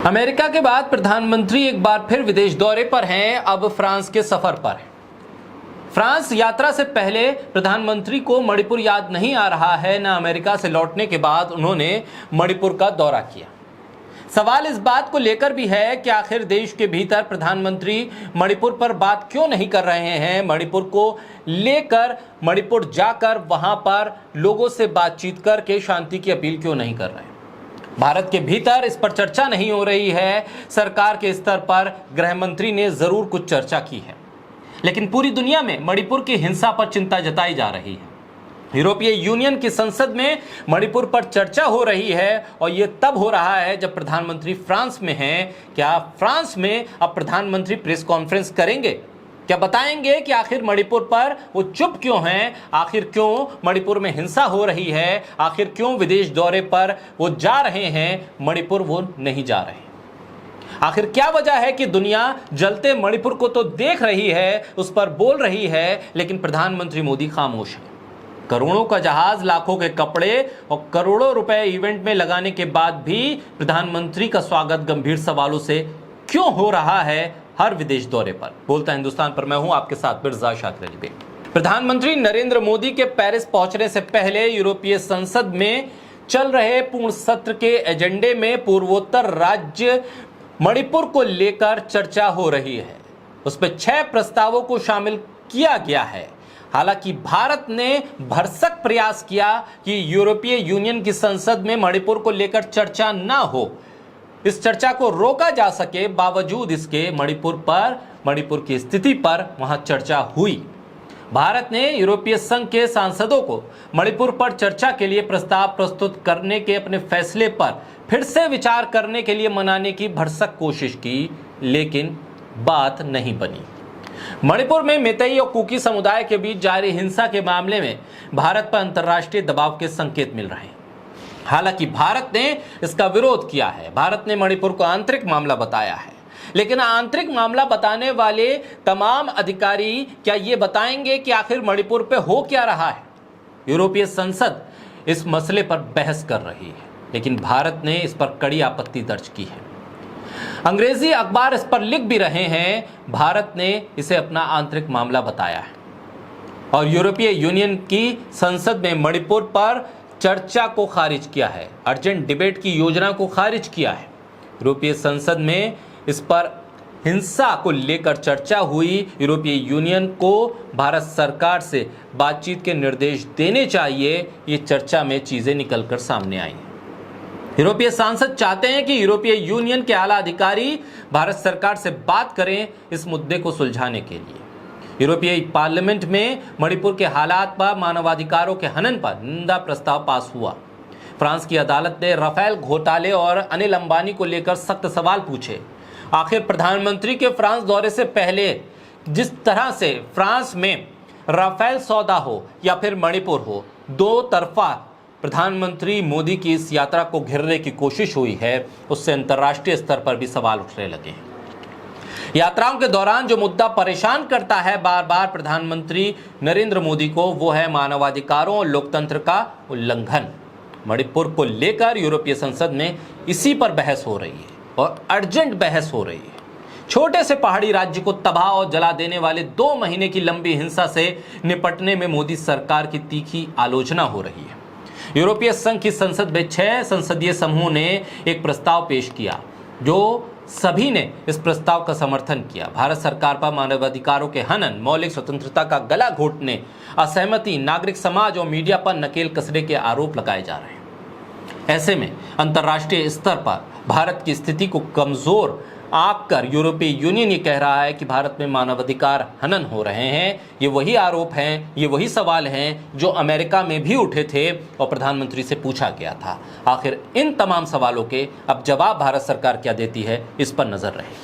America के बाद प्रधानमंत्री एक बार फिर विदेश दौरे पर हैं। अब फ्रांस के सफर पर हैं। फ्रांस यात्रा से पहले प्रधानमंत्री को मणिपुर याद नहीं आ रहा है, न अमेरिका से लौटने के बाद उन्होंने मणिपुर का दौरा किया। सवाल इस बात को लेकर भी है कि आखिर देश के भीतर प्रधानमंत्री मणिपुर पर बात क्यों नहीं कर रहे हैं, मणिपुर को लेकर मणिपुर जाकर वहां पर लोगों से बातचीत करके शांति की अपील क्यों नहीं कर रहे हैं। भारत के भीतर इस पर चर्चा नहीं हो रही है। सरकार के स्तर पर गृह मंत्री ने जरूर कुछ चर्चा की है, लेकिन पूरी दुनिया में मणिपुर की हिंसा पर चिंता जताई जा रही है। यूरोपीय यूनियन की संसद में मणिपुर पर चर्चा हो रही है और यह तब हो रहा है जब प्रधानमंत्री फ्रांस में हैं। क्या फ्रांस में अब प्रधानमंत्री प्रेस कॉन्फ्रेंस करेंगे? क्या बताएंगे कि आखिर मणिपुर पर वो चुप क्यों हैं, आखिर क्यों मणिपुर में हिंसा हो रही है, आखिर क्यों विदेश दौरे पर वो जा रहे हैं, मणिपुर वो नहीं जा रहे। आखिर क्या वजह है कि दुनिया जलते मणिपुर को तो देख रही है, उस पर बोल रही है, लेकिन प्रधानमंत्री मोदी खामोश है। करोड़ों का जहाज, लाखों के कपड़े और करोड़ों रुपए इवेंट में लगाने के बाद भी प्रधानमंत्री का स्वागत गंभीर सवालों से क्यों हो रहा है हर विदेश दौरे पर। बोलता हिंदुस्तान पर मैं हूं आपके साथ मिर्जा शाकिर अली बेग। प्रधानमंत्री नरेंद्र मोदी के पेरिस पहुंचने से पहले यूरोपीय संसद में चल रहे पूर्ण सत्र के एजेंडे में पूर्वोत्तर राज्य मणिपुर को लेकर चर्चा हो रही है। उसमें 6 प्रस्तावों को शामिल किया गया है। हालांकि भारत ने भरसक प्रयास किया कि यूरोपीय यूनियन की संसद में मणिपुर को लेकर चर्चा ना हो, इस चर्चा को रोका जा सके। बावजूद इसके मणिपुर की स्थिति पर वहां चर्चा हुई। भारत ने यूरोपीय संघ के सांसदों को मणिपुर पर चर्चा के लिए प्रस्ताव प्रस्तुत करने के अपने फैसले पर फिर से विचार करने के लिए मनाने की भरसक कोशिश की, लेकिन बात नहीं बनी। मणिपुर में मेतई और कुकी समुदाय के बीच जारी हिंसा के मामले में भारत पर अंतर्राष्ट्रीय दबाव के संकेत मिल रहे हैं। हालांकि भारत ने इसका विरोध किया है। भारत ने मणिपुर को आंतरिक मामला बताया है, लेकिन आंतरिक मामला बताने वाले तमाम अधिकारी क्या ये बताएंगे कि आखिर मणिपुर पे हो क्या रहा है? यूरोपीय संसद इस मसले पर बहस कर रही है, लेकिन भारत ने इस पर कड़ी आपत्ति दर्ज की है। अंग्रेजी अखबार इस पर लिख भी रहे हैं। भारत ने इसे अपना आंतरिक मामला बताया है और यूरोपीय यूनियन की संसद में मणिपुर पर चर्चा को खारिज किया है। अर्जेंट डिबेट की योजना को खारिज किया है। यूरोपीय संसद में इस पर हिंसा को लेकर चर्चा हुई। यूरोपीय यूनियन को भारत सरकार से बातचीत के निर्देश देने चाहिए। ये चर्चा में चीजें निकलकर सामने आई हैं। यूरोपीय सांसद चाहते हैं कि यूरोपीय यूनियन के आला अधिकारी भारत सरकार से बात करें इस मुद्दे को सुलझाने के लिए। यूरोपीय पार्लियामेंट में मणिपुर के हालात पर मानवाधिकारों के हनन पर निंदा प्रस्ताव पास हुआ। फ्रांस की अदालत ने राफेल घोटाले और अनिल अंबानी को लेकर सख्त सवाल पूछे। आखिर प्रधानमंत्री के फ्रांस दौरे से पहले जिस तरह से फ्रांस में राफेल सौदा हो या फिर मणिपुर हो, दो तरफा प्रधानमंत्री मोदी की इस यात्रा को घेरने की कोशिश हुई है, उससे अंतर्राष्ट्रीय स्तर पर भी सवाल उठने लगे हैं। यात्राओं के दौरान जो मुद्दा परेशान करता है बार बार प्रधानमंत्री नरेंद्र मोदी को, वो है मानवाधिकारों और लोकतंत्र का उल्लंघन। मणिपुर को लेकर यूरोपीय संसद में इसी पर बहस हो रही है और अर्जेंट बहस हो रही है। छोटे से पहाड़ी राज्य को तबाह और जला देने वाले 2 महीने की लंबी हिंसा से निपटने में मोदी सरकार की तीखी आलोचना हो रही है। यूरोपीय संघ की संसद में 6 संसदीय समूह ने एक प्रस्ताव पेश किया, जो सभी ने इस प्रस्ताव का समर्थन किया। भारत सरकार पर मानवाधिकारों के हनन, मौलिक स्वतंत्रता का गला घोटने, असहमति, नागरिक समाज और मीडिया पर नकेल कसने के आरोप लगाए जा रहे हैं। ऐसे में अंतर्राष्ट्रीय स्तर पर भारत की स्थिति को कमजोर आंककर यूरोपीय यूनियन ये कह रहा है कि भारत में मानवाधिकार हनन हो रहे हैं। ये वही आरोप हैं, ये वही सवाल हैं जो अमेरिका में भी उठे थे और प्रधानमंत्री से पूछा गया था। आखिर इन तमाम सवालों के अब जवाब भारत सरकार क्या देती है, इस पर नजर रहे।